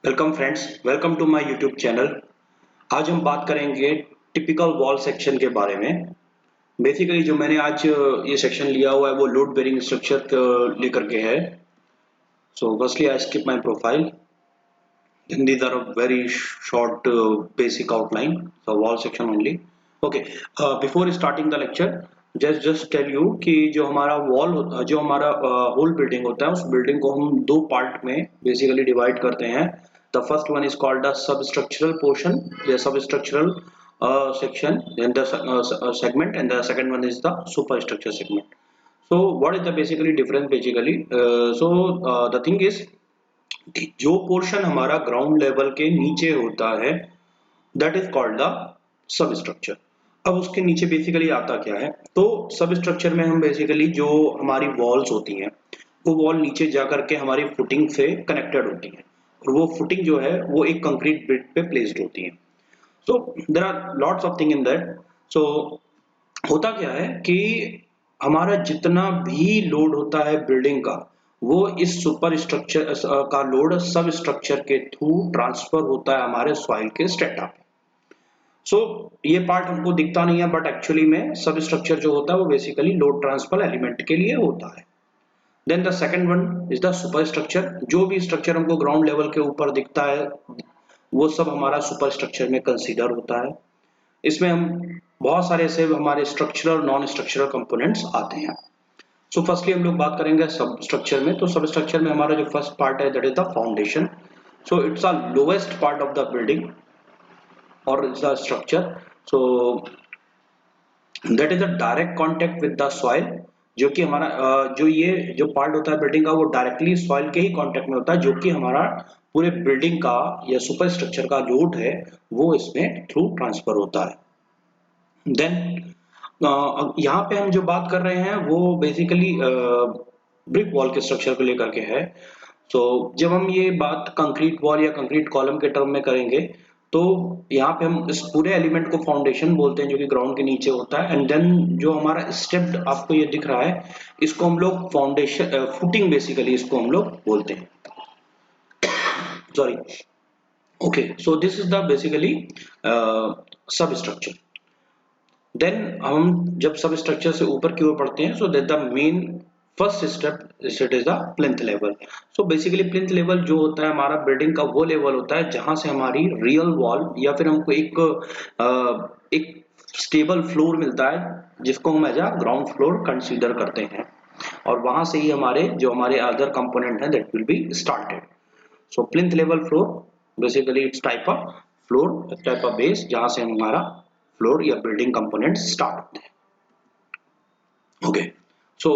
Welcome friends, welcome to my YouTube channel. आज हम बात करेंगे टिपिकल वॉल सेक्शन के बारे में। बेसिकली जो मैंने आज ये सेक्शन लिया हुआ है वो लोड बेरिंग स्ट्रक्चर लेकर के है। So firstly I skip my profile, then these are a very short basic outline, so wall section only. Okay, before starting the lecture, just tell you कि जो हमारा वॉल जो हमारा होल बिल्डिंग होता है उस बिल्डिंग को हम दो पार्ट में बेसिकली डिवाइड करते हैं। The first one is called the substructural portion या substructural section, then the segment, and the second one is the superstructure segment. So what is the basically difference basically? The thing is कि जो portion हमारा ground level के नीचे होता है that is called the sub structure. अब उसके नीचे बेसिकली आता क्या है, तो सब स्ट्रक्चर में हम बेसिकली जो हमारी वॉल्स होती हैं वो वॉल नीचे जा करके हमारी फुटिंग से कनेक्टेड होती है और वो फुटिंग जो है वो एक कंक्रीट बिट पे प्लेस्ड होती है। So there are lots of thing in that. So होता क्या है कि हमारा जितना भी लोड होता है बिल्डिंग का वो इस सुपर स्ट्रक्चर का लोड सब स्ट्रक्चर के थ्रू ट्रांसफर होता है हमारे सॉइल के स्ट्रेटा पे। सो ये पार्ट हमको दिखता नहीं है बट एक्चुअली में सब स्ट्रक्चर जो होता है वो बेसिकली लोड ट्रांसफर एलिमेंट के लिए होता है। Then the second one is the super structure. जो भी स्ट्रक्चर हमको ग्राउंड लेवल के ऊपर दिखता है वो सब हमारा सुपर स्ट्रक्चर में कंसीडर होता है। इसमें हम बहुत सारे ऐसे हमारे स्ट्रक्चरल नॉन स्ट्रक्चरल कंपोनेंट्स आते हैं। सो फर्स्टली हम लोग बात करेंगे सब स्ट्रक्चर में। तो सब स्ट्रक्चर में हमारा जो फर्स्ट पार्ट है that is the foundation. So it's a lowest part of the building और it's the structure. So that is a direct contact with the soil, जो कि हमारा जो ये जो पार्ट होता है बिल्डिंग का वो डायरेक्टली सॉइल के ही कांटेक्ट में होता है, जो कि हमारा पूरे बिल्डिंग का या सुपर स्ट्रक्चर का लोड है वो इसमें थ्रू ट्रांसफर होता है। देन यहाँ पे हम जो बात कर रहे हैं वो बेसिकली ब्रिक वॉल के स्ट्रक्चर को लेकर के है। तो जब हम ये बात कंक्रीट वॉल या कंक्रीट कॉलम के टर्म में करेंगे तो यहाँ पे हम इस पूरे एलिमेंट को फाउंडेशन बोलते हैं जो कि ग्राउंड के नीचे होता है। एंड देन जो हमारा स्टेप्ड आपको ये दिख रहा है इसको हम लोग फाउंडेशन फुटिंग बेसिकली इसको हम लोग बोलते हैं। Sorry. Okay, so this is the basically सब स्ट्रक्चर। देन हम जब सब स्ट्रक्चर से ऊपर की ओर बढ़ते हैं so that the main first step it is the plinth level. So basically plinth level जो होता है हमारा बिल्डिंग का वो लेवल होता है जहां से हमारी रियल वॉल या फिर हमको एक स्टेबल फ्लोर मिलता है जिसको हम as a ground floor consider करते हैं और वहां से ही हमारे अदर कंपोनेंट हैं that will be started. So plinth level floor basically it's type of floor, type of base जहां से हमारा फ्लोर या बिल्डिंग कंपोनेंट स्टार्ट होते हैं। Okay, so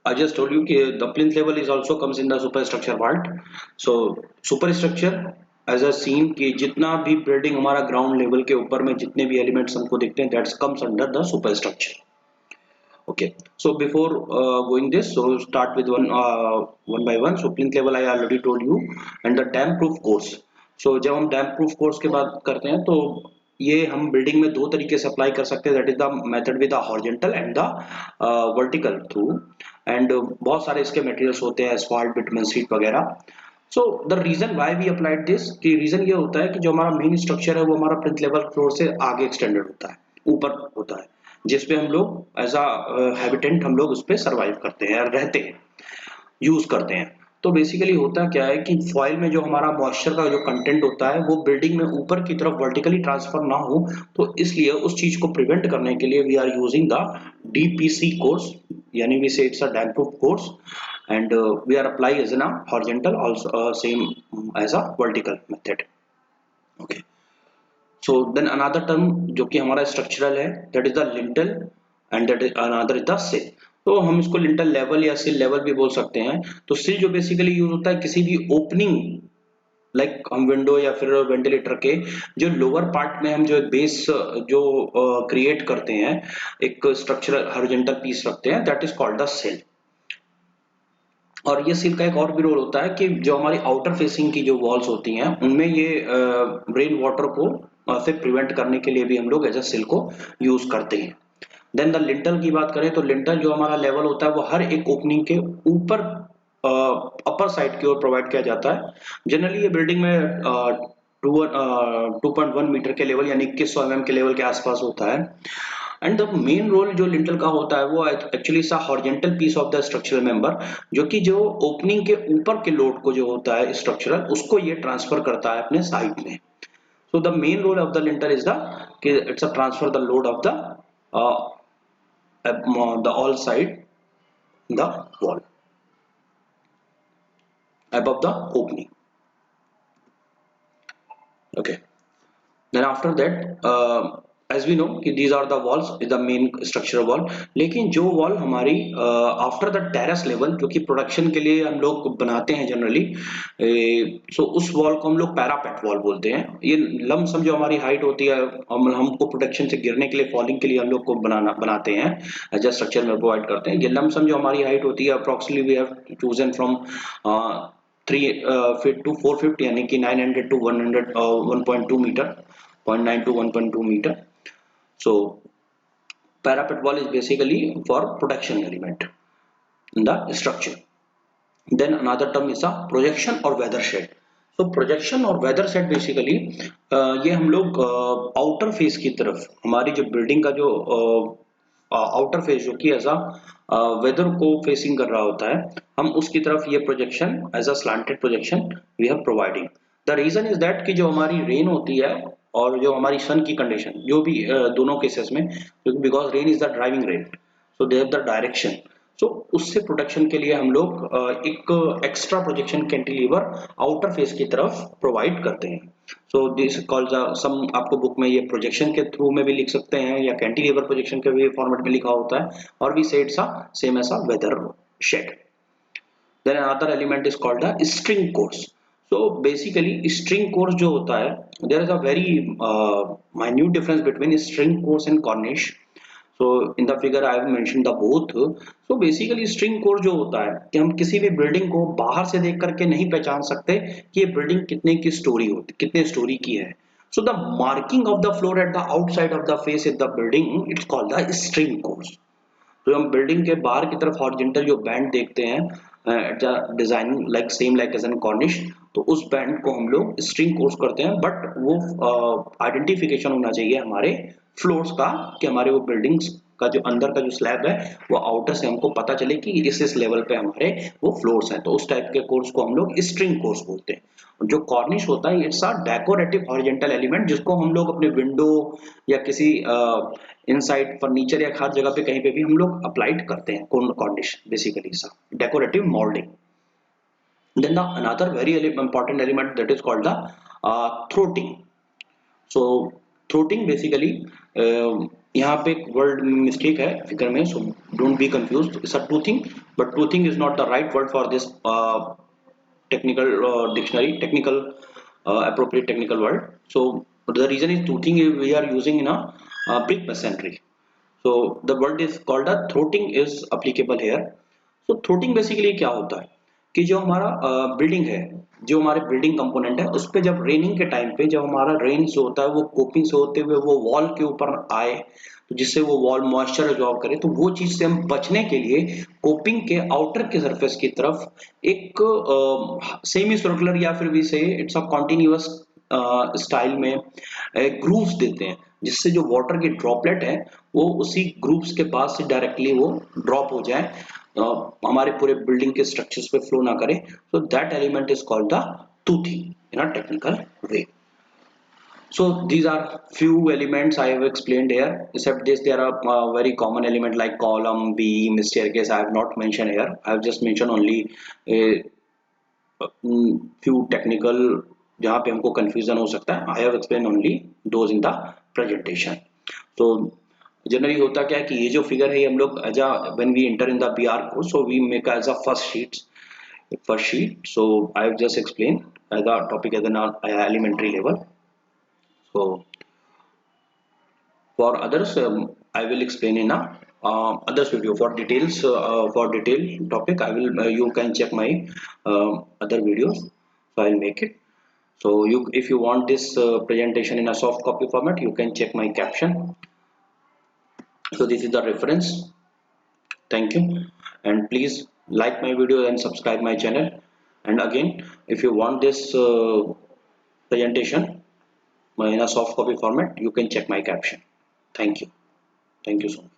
I just told you कि the plinth level is also comes in the superstructure part. So superstructure as a scene कि जितना भी बिल्डिंग हमारा ग्राउंड लेवल के ऊपर में जितने भी एलिमेंट्स हमको दिखते हैं that comes under the superstructure. Okay, so before going this, so start with one by one. So plinth level I already told you, and the damp proof course. So जब हम डैम्प प्रूफ कोर्स की बात करते हैं तो ये हम building में दो तरीके से अप्लाई कर सकते हैं, that is the method with the horizontal and the vertical through. And बहुत सारे इसके मटेरियल्स होते हैं, एस्फाल्ट, बिटुमेन शीट वगैरह। So the reason why we applied this कि रीजन ये होता है कि जो हमारा मेन स्ट्रक्चर है वो हमारा प्लिंथ लेवल फ्लोर से आगे एक्सटेंडेड होता है, ऊपर होता है, जिसपे हम लोग एज अ हैबिटेंट हम लोग उस पर सर्वाइव करते हैं, रहते हैं, यूज करते हैं। तो बेसिकली होता क्या है कि फॉइल में जो हमारा मॉइस्चर का जो कंटेंट होता है वो बिल्डिंग में ऊपर की तरफ वर्टिकली ट्रांसफर ना हो, तो इसलिए उस चीज को प्रिवेंट करने के लिए we are using the DPC course, यानी we say it's a damp proof course and we are apply as an horizontal also same as a vertical method. Okay, so then another term जो कि हमारा structural है that is the lintel and that is another is the sill. तो हम इसको lintel level या सिल level भी बोल सकते हैं। तो सिल जो बेसिकली यूज होता है किसी भी ओपनिंग लाइक हम विंडो या फिर वेंटिलेटर के जो लोअर पार्ट में हम जो बेस जो क्रिएट करते हैं, एक स्ट्रक्चरल हॉरिजॉन्टल पीस रखते हैं, दैट इज कॉल्ड द सिल। और ये सिल का एक और भी रोल होता है कि जो हमारी आउटर फेसिंग की जो वॉल्स होती हैं उनमें ये रेन वाटर को से प्रिवेंट करने के लिए भी हम लोग एज अ सिल को यूज करते हैं। देन द लिंटल की बात करें तो लिंटल जो हमारा लेवल होता है वो हर एक ओपनिंग के ऊपर अपर साइड की ओर प्रोवाइड किया जाता है। जनरली ये बिल्डिंग में 2.1 मीटर के लेवल यानी 2100 mm के लेवल के आसपास होता है। एंड द मेन रोल जो लिंटल का होता है वो एक्चुअली सा horizontal piece of the structural member, जो कि जो ओपनिंग के ऊपर के लोड को जो होता है स्ट्रक्चरल, उसको ये ट्रांसफर करता है अपने साइड में। So the main role of the lintel is the कि it's a transfer the load of the all side the wall above the opening. Okay, then after that as we know कि these are the walls is the main structural wall। लेकिन जो wall हमारी after the terrace level जो कि production के लिए हम लोग बनाते हैं जनरली, सो उस वॉल को हम लोग पैरापेट वॉल बोलते हैं। ये लमसम जो हमारी हाइट होती है, हमको प्रोटेक्शन से गिरने के लिए, फॉलिंग के लिए हम लोग को बनाते हैं एज अ स्ट्रक्चर में प्रोवाइड करते हैं। ये लमसम जो हमारी हाइट होती है approximately we have chosen from 3 feet to 450 यानी कि 900 to 1.2 metre, 0.9 to 1.2 meter. So parapet wall is basically for protection element in the structure. Then another term is a projection or weather shed. So projection और weather shed basically ये हम लोग outer face की तरफ, हमारी जो building का जो आउटर फेस जो कि ऐसा वेदर को फेसिंग कर रहा होता है, हम उसकी तरफ ये projection as a slanted projection we have providing. The reason is that कि जो हमारी रेन होती है और जो हमारी सन की कंडीशन जो भी दोनों केसेस में, because rain is the driving rain, so they have the direction, so उससे प्रोटेक्शन के लिए हम लोग एक extra projection cantilever outer face की तरफ प्रोवाइड करते हैं। सो दिस कॉल्ड सम, आपको बुक में ये प्रोजेक्शन के थ्रू में भी लिख सकते हैं या कैंटिलीवर प्रोजेक्शन के भी फॉर्मेट में लिखा होता है, और भी सेड सा सेम ऐसा weather shade. Then another element is called the string course. So basically string course जो होता है, there is a very minute difference between string course and cornice. So in the figure I have mentioned the both। So basically string core जो होता है कि हम किसी भी बिल्डिंग को बाहर से देख करके नहीं पहचान सकते कि ये बिल्डिंग कितने की स्टोरी होती, कितने स्टोरी की है। So the marking of the floor at the outside of the face of the building it's called the string course। तो हम बिल्डिंग के बाहर की तरफ हॉरिजॉन्टल जो बैंड देखते हैं at the design like same like as an cornice, तो उस बैंड को हम लोग स्ट्रिंग कोर्स करते हैं। बट वो आइडेंटिफिकेशन होना चाहिए हमारे फ्लोर्स का कि हमारे वो बिल्डिंग्स का जो अंदर का जो स्लैब है वो आउटर से हमको पता चले कि इस लेवल पे हमारे वो फ्लोर्स हैं, तो उस टाइप के कोर्स को हम लोग स्ट्रिंग कोर्स बोलते हैं। जो कॉर्निश होता है it's a decorative horizontal element जिसको हम लोग अपने विंडो या किसी इनसाइड फर्नीचर या हर जगह पे कहीं पे भी हम लोग अप्लाइड करते हैं कॉर्निश, बेसिकली सा decorative moulding. Then the another very important element that is called the throating। So throating basically यहाँ पे एक वर्ड मिस्टेक है फिगर में, so don't be confused, it's a toothing, but toothing is not the right word for this technical dictionary, technical appropriate technical word। So the reason is toothing is we are using in a brick masonry, so the word is called a throating is applicable here। So throating basically क्या होता है कि जो हमारा building है, जो हमारे building component है, उस पे जब रेनिंग के टाइम पे जब हमारा रेन जो होता है वो कोपिंग से होते हुए वो वॉल के ऊपर आए, तो जिससे वो वॉल मॉइस्चर एब्जॉर्ब करे, तो वो चीज से हम बचने के लिए कोपिंग के आउटर के सरफेस की तरफ एक सेमी सर्कुलर या फिर भी से इट्स अ कॉन्टिन्यूअस स्टाइल में ग्रूव्स देते हैं, जिससे जो वाटर की ड्रॉपलेट है वो उसी ग्रूव्स के पास से डायरेक्टली वो ड्रॉप हो जाए, हमारे पूरे बिल्डिंग के स्ट्रक्चर्स पे फ्लो ना करे। So that element is called the toothing in a technical way। So these are few elements I have explained here, except this there are very common element like column, beam, staircase I have not mentioned here, I have just mentioned only a few technical जहाँ पे हमको confusion हो सकता है, I have explained only those in the presentation। So generally होता क्या है कि ये जो फिगर है ये हम लोग as a when we enter in the BR course, so we make as a first sheet. So I have just explain as a topic as an elementary level. So for others I will explain in others video for details, for detailed topic I will you can check my other videos, so I'll make it। So you if you want this presentation in a soft copy format you can check my caption। So this is the reference, thank you, and please like my video and subscribe my channel. And again, if you want this presentation in a soft copy format, you can check my caption. Thank you. Thank you so much.